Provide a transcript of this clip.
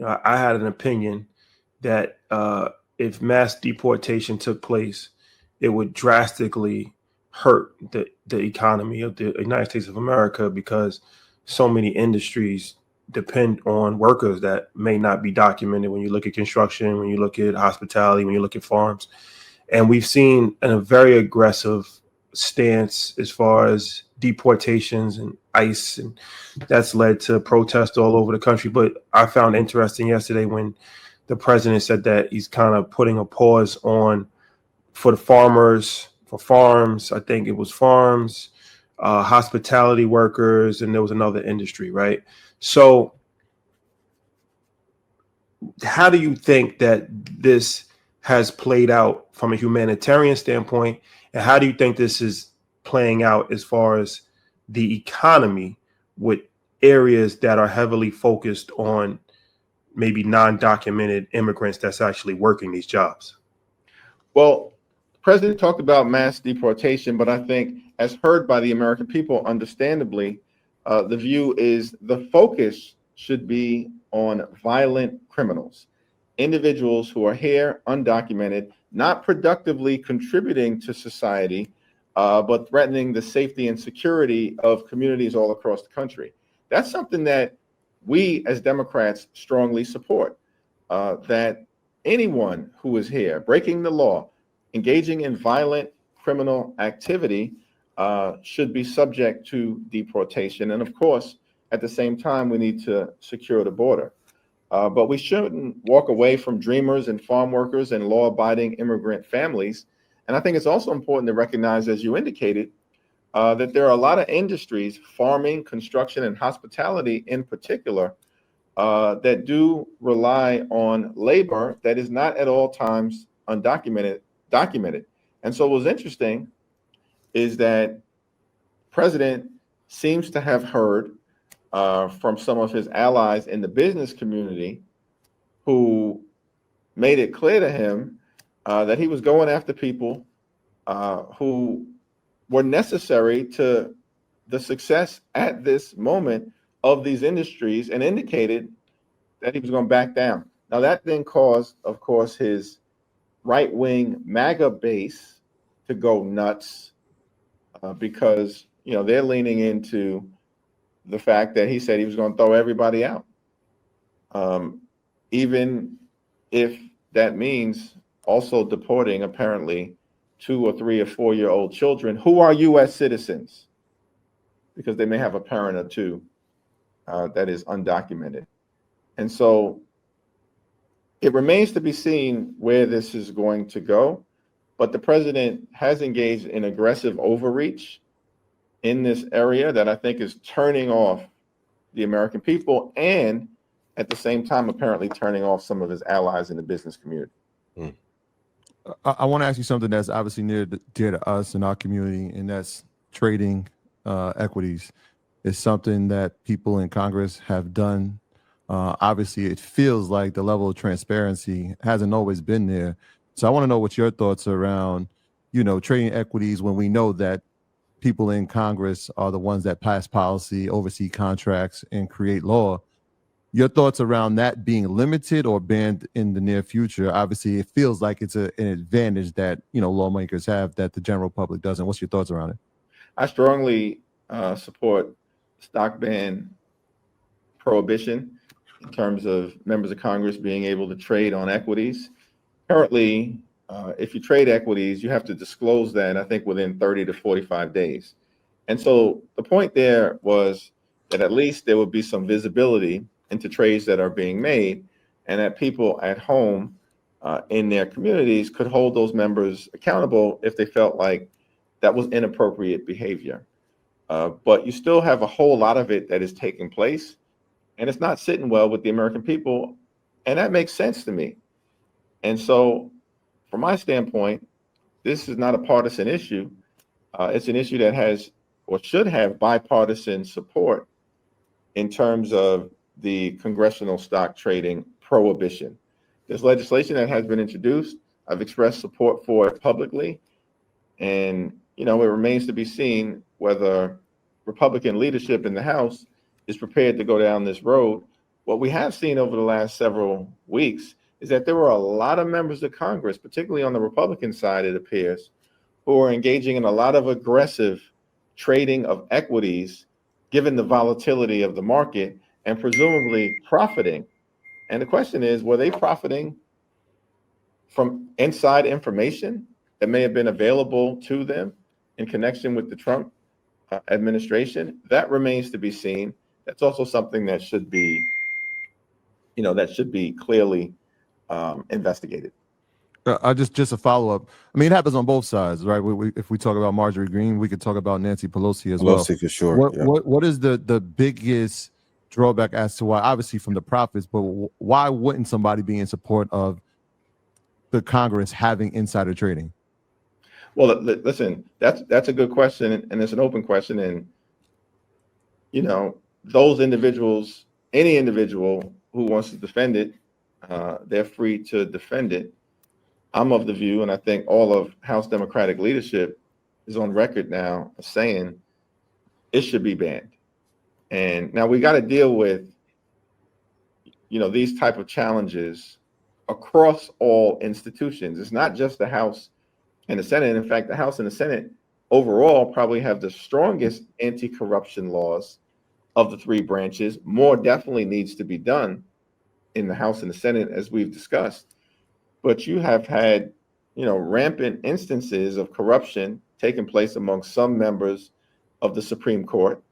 I had an opinion that if mass deportation took place, it would drastically hurt the economy of the United States of America because so many industries depend on workers that may not be documented. When you look at construction, when you look at hospitality, when you look at farms, and we've seen a very aggressive stance as far as deportations and ICE, and that's led to protests all over the country. But I found interesting yesterday when the president said that he's kind of putting a pause on for the farmers, for farms. I think it was farms, hospitality workers, and there was another industry, right? So, how do you think that this has played out from a humanitarian standpoint, and how do you think this is playing out as far as the economy with areas that are heavily focused on maybe non-documented immigrants that's actually working these jobs? Well, the president talked about mass deportation, but I think, as heard by the American people, understandably, the view is the focus should be on violent criminals, individuals who are here undocumented, not productively contributing to society, but threatening the safety and security of communities all across the country. That's something that we as Democrats strongly support, that anyone who is here breaking the law, engaging in violent criminal activity, should be subject to deportation. And of course, at the same time, we need to secure the border. But we shouldn't walk away from dreamers and farm workers and law-abiding immigrant families. And I think it's also important to recognize, as you indicated, that there are a lot of industries, farming, construction, and hospitality in particular, that do rely on labor that is not at all times documented. And so what was interesting is that President seems to have heard from some of his allies in the business community who made it clear to him that he was going after people who were necessary to the success at this moment of these industries, and indicated that he was going to back down. Now, that then caused, of course, his right-wing MAGA base to go nuts because, they're leaning into the fact that he said he was going to throw everybody out, even if that means also deporting apparently 2 or 3 or 4-year-old children who are U.S. citizens, because they may have a parent or two that is undocumented. And so it remains to be seen where this is going to go. But the president has engaged in aggressive overreach in this area that I think is turning off the American people, and at the same time, apparently turning off some of his allies in the business community. I want to ask you something that's obviously dear to us in our community, and that's trading equities. It's something that people in Congress have done. Obviously, it feels like the level of transparency hasn't always been there. So I want to know what your thoughts around, trading equities, when we know that people in Congress are the ones that pass policy, oversee contracts, and create law. Your thoughts around that being limited or banned in the near future? Obviously, it feels like it's an advantage that lawmakers have that the general public doesn't. What's your thoughts around it? I strongly support stock ban prohibition in terms of members of Congress being able to trade on equities. Currently, if you trade equities, you have to disclose that, I think, within 30 to 45 days. And so the point there was that at least there would be some visibility into trades that are being made, and that people at home in their communities could hold those members accountable if they felt like that was inappropriate behavior. But you still have a whole lot of it that is taking place, and it's not sitting well with the American people, and that makes sense to me. And so from my standpoint, this is not a partisan issue. It's an issue that has or should have bipartisan support in terms of the congressional stock trading prohibition. There's legislation that has been introduced. I've expressed support for it publicly. And, it remains to be seen whether Republican leadership in the House is prepared to go down this road what we have seen over the last several weeks is that there were a lot of members of Congress, particularly on the Republican side, it appears, who are engaging in a lot of aggressive trading of equities, given the volatility of the market, and presumably profiting. And the question is, were they profiting from inside information that may have been available to them in connection with the Trump administration? That remains to be seen. That's also something that should be, clearly investigated. I just a follow up. I mean, it happens on both sides, right? If we talk about Marjorie Greene, we could talk about Nancy Pelosi as well. Pelosi for sure. What is the biggest drawback as to why? Obviously, from the profits, but why wouldn't somebody be in support of the Congress having insider trading? Well, listen, that's a good question, and it's an open question, and those individuals, any individual who wants to defend it, they're free to defend it. I'm of the view, and I think all of House Democratic leadership is on record now saying it should be banned. And now we got to deal with, these type of challenges across all institutions. It's not just the House and the Senate. In fact, the House and the Senate overall probably have the strongest anti-corruption laws of the three branches. More definitely needs to be done in the House and the Senate, as we've discussed. But you have had, rampant instances of corruption taking place among some members of the Supreme Court,